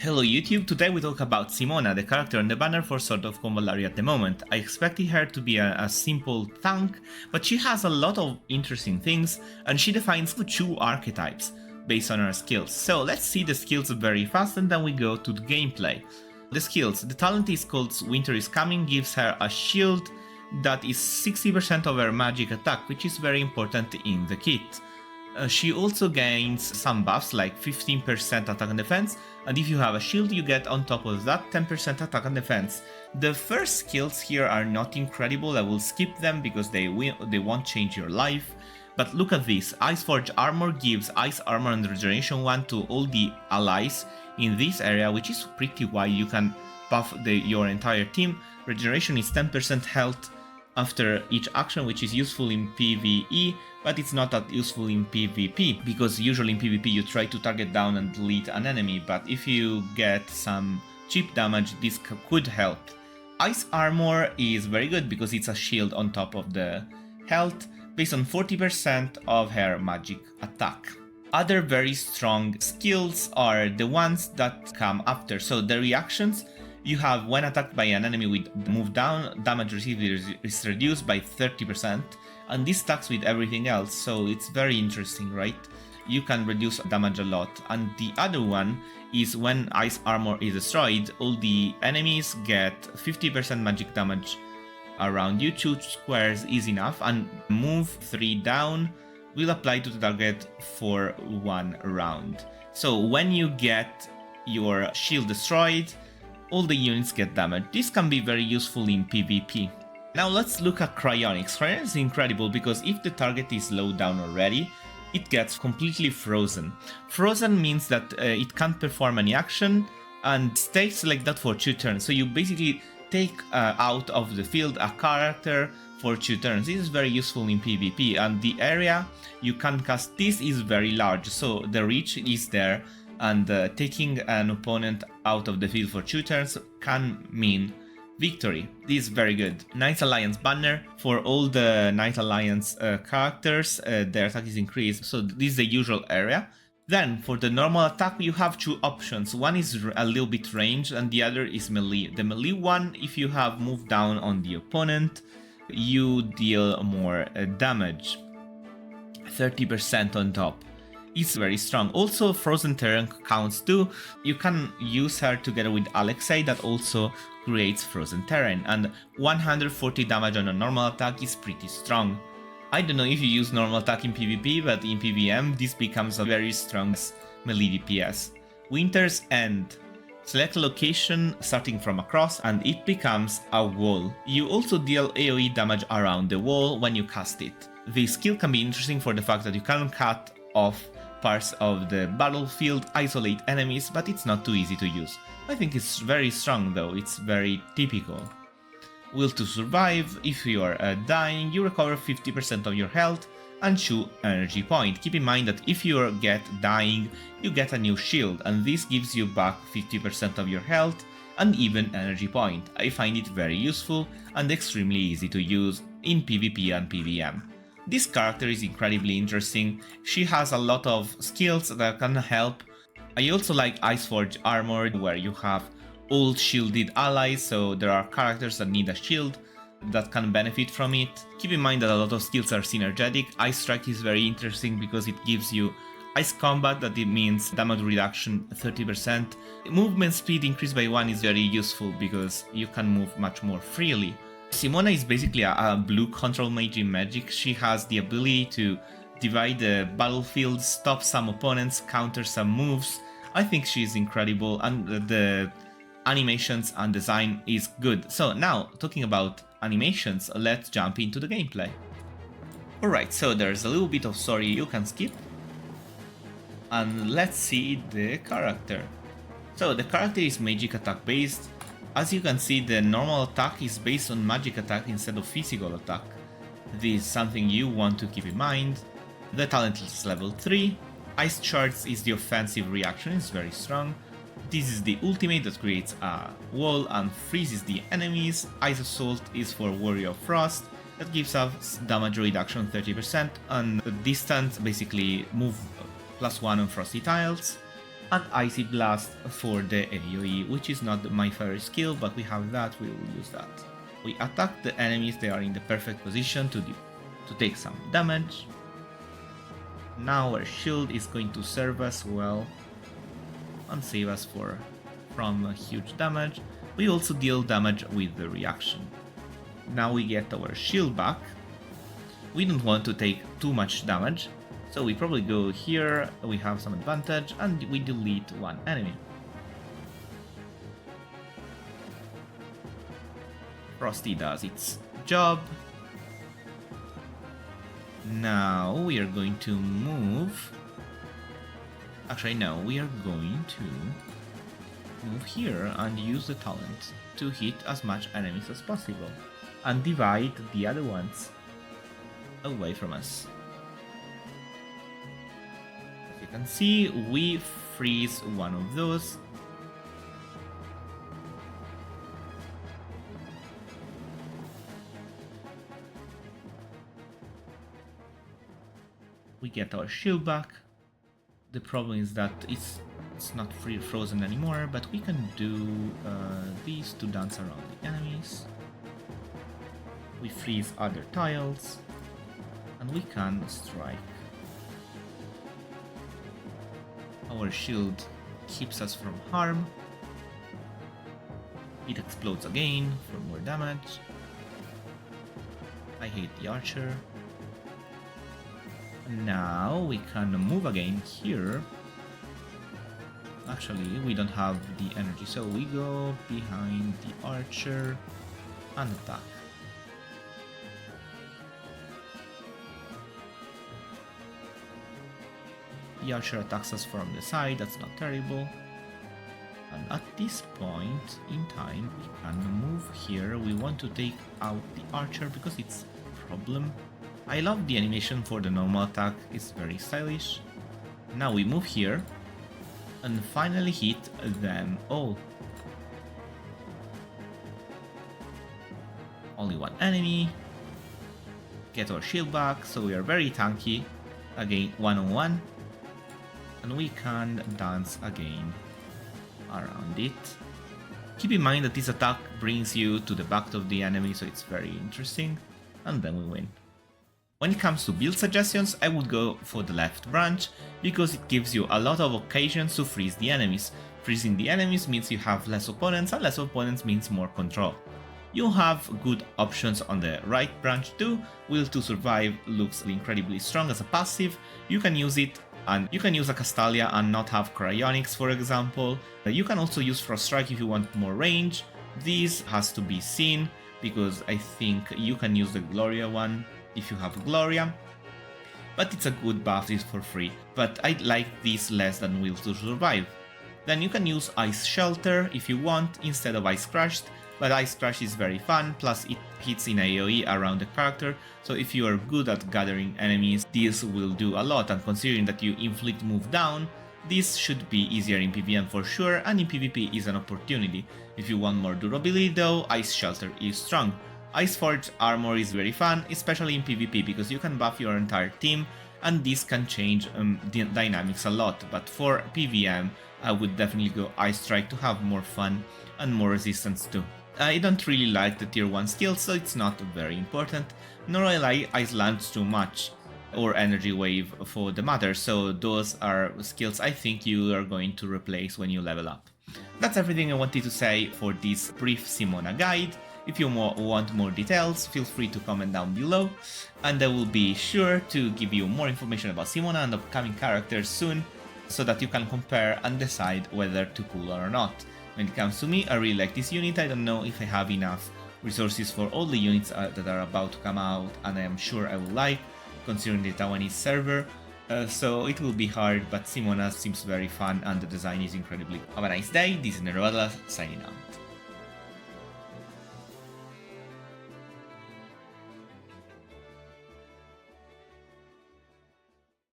Hello YouTube, today we talk about Simona, the character on the banner for Sword of Convallaria at the moment. I expected her to be a simple tank, but she has a lot of interesting things and she defines two archetypes based on her skills. So let's see the skills very fast and then we go to the gameplay. The skills, the talent is called Winter is Coming, gives her a shield that is 60% of her magic attack, which is very important in the kit. She also gains some buffs like 15% attack and defense, and if you have a shield you get on top of that 10% attack and defense. The first skills here are not incredible, I will skip them because they won't change your life. But look at this, Iceforge Armor gives Ice Armor and Regeneration 1 to all the allies in this area, which is pretty wide, you can buff your entire team. Regeneration is 10% health after each action, which is useful in PvE, but it's not that useful in PvP, because usually in PvP you try to target down and delete an enemy, but if you get some cheap damage, this could help. Ice Armor is very good because it's a shield on top of the health, based on 40% of her magic attack. Other very strong skills are the ones that come after, so the reactions. You have when attacked by an enemy with move down, damage received is reduced by 30%, and this stacks with everything else, so it's very interesting, right? You can reduce damage a lot. And the other one is when Ice Armor is destroyed, all the enemies get 50% magic damage around you, 2 squares is enough, and move 3 down will apply to the target for 1 round. So when you get your shield destroyed, all the units get damaged. This can be very useful in PvP. Now let's look at Cryonics. Cryonics is incredible because if the target is low down already, it gets completely frozen. Frozen means that it can't perform any action and stays like that for 2 turns. So you basically take out of the field a character for 2 turns. This is very useful in PvP, and the area you can cast this is very large, so the reach is there, and taking an opponent out of the field for 2 turns can mean victory. This is very good. Knights Alliance banner, for all the Knight Alliance characters, their attack is increased, so this is the usual area. Then for the normal attack you have 2 options, one is a little bit ranged and the other is melee. The melee one, if you have moved down on the opponent, you deal more damage, 30% on top. It's very strong. Also Frozen Terrain counts too. You can use her together with Alexei that also creates Frozen Terrain, and 140 damage on a normal attack is pretty strong. I don't know if you use normal attack in PvP, but in PvM this becomes a very strong melee DPS. Winter's End. Select a location starting from across and it becomes a wall. You also deal AoE damage around the wall when you cast it. The skill can be interesting for the fact that you can cut off parts of the battlefield, isolate enemies, but it's not too easy to use. I think it's very strong though, it's very typical. Will to survive, if you are dying, you recover 50% of your health and 2 energy point. Keep in mind that if you get dying, you get a new shield, and this gives you back 50% of your health and even energy point. I find it very useful and extremely easy to use in PvP and PvM. This character is incredibly interesting, she has a lot of skills that can help. I also like Iceforge Armor, where you have all shielded allies, so there are characters that need a shield that can benefit from it. Keep in mind that a lot of skills are synergetic. Ice Strike is very interesting because it gives you Ice Combat, that it means damage reduction 30%. Movement speed increased by 1 is very useful because you can move much more freely. Simona is basically a blue control mage in Magic. She has the ability to divide the battlefield, stop some opponents, counter some moves. I think she is incredible, and the animations and design is good. So now, talking about animations, let's jump into the gameplay. Alright, so there's a little bit of story you can skip. And let's see the character. So the character is magic attack based. As you can see, the normal attack is based on magic attack instead of physical attack. This is something you want to keep in mind. The talent is level 3. Ice Charge is the offensive reaction, it's very strong. This is the ultimate that creates a wall and freezes the enemies. Ice Assault is for Warrior of Frost, that gives us damage reduction 30% and distance, basically move +1 on frosty tiles. and Icy Blast for the AoE, which is not my favorite skill, but we have that, we will use that. We attack the enemies, they are in the perfect position to take some damage. Now our shield is going to serve us well and save us from huge damage. We also deal damage with the reaction. Now we get our shield back. We don't want to take too much damage, so we probably go here, we have some advantage, and we delete one enemy. Frosty does its job. Now we are going to move. Actually, no, we are going to move here and use the talent to hit as much enemies as possible and divide the other ones away from us. As you can see, we freeze one of those. We get our shield back. The problem is that it's not frozen anymore, but we can do these to dance around the enemies. We freeze other tiles, and we can strike. Our shield keeps us from harm. It explodes again for more damage. I hate the archer. Now we can move again here. Actually, we don't have the energy, so we go behind the archer and attack. The archer attacks us from the side, that's not terrible. And at this point in time, we can move here. We want to take out the archer because it's a problem. I love the animation for the normal attack, it's very stylish. Now we move here and finally hit them all. Only one enemy. Get our shield back, so we are very tanky. Again, one-on-one. And we can dance again around it. Keep in mind that this attack brings you to the back of the enemy, so it's very interesting. And then we win. When it comes to build suggestions, I would go for the left branch, because it gives you a lot of occasions to freeze the enemies. Freezing the enemies means you have less opponents, and less opponents means more control. You have good options on the right branch too. Will to Survive looks incredibly strong as a passive. You can use it, and you can use a Castalia and not have Cryonics, for example. You can also use Frost Strike if you want more range. This has to be seen, because I think you can use the Gloria one if you have Gloria, but it's a good buff, it's for free. But I like this less than Will to Survive. Then you can use Ice Shelter if you want instead of Ice Crushed, but Ice Crush is very fun, plus it hits in AoE around the character, so if you are good at gathering enemies, this will do a lot, and considering that you inflict move down, this should be easier in PvM for sure, and in PvP is an opportunity. If you want more durability though, Ice Shelter is strong. Iceforge armor is very fun, especially in PvP, because you can buff your entire team, and this can change the dynamics a lot, but for PvM, I would definitely go Ice Strike to have more fun and more resistance too. I don't really like the tier 1 skills, so it's not very important, nor I like Ice Lance too much, or Energy Wave for the matter, so those are skills I think you are going to replace when you level up. That's everything I wanted to say for this brief Simona guide. If you want more details, feel free to comment down below, and I will be sure to give you more information about Simona and upcoming characters soon, so that you can compare and decide whether to pull or not. When it comes to me, I really like this unit. I don't know if I have enough resources for all the units that are about to come out, and I am sure I will like, considering the Taiwanese server. So it will be hard, but Simona seems very fun and the design is incredibly. Have a nice day, this is Nerovella signing out.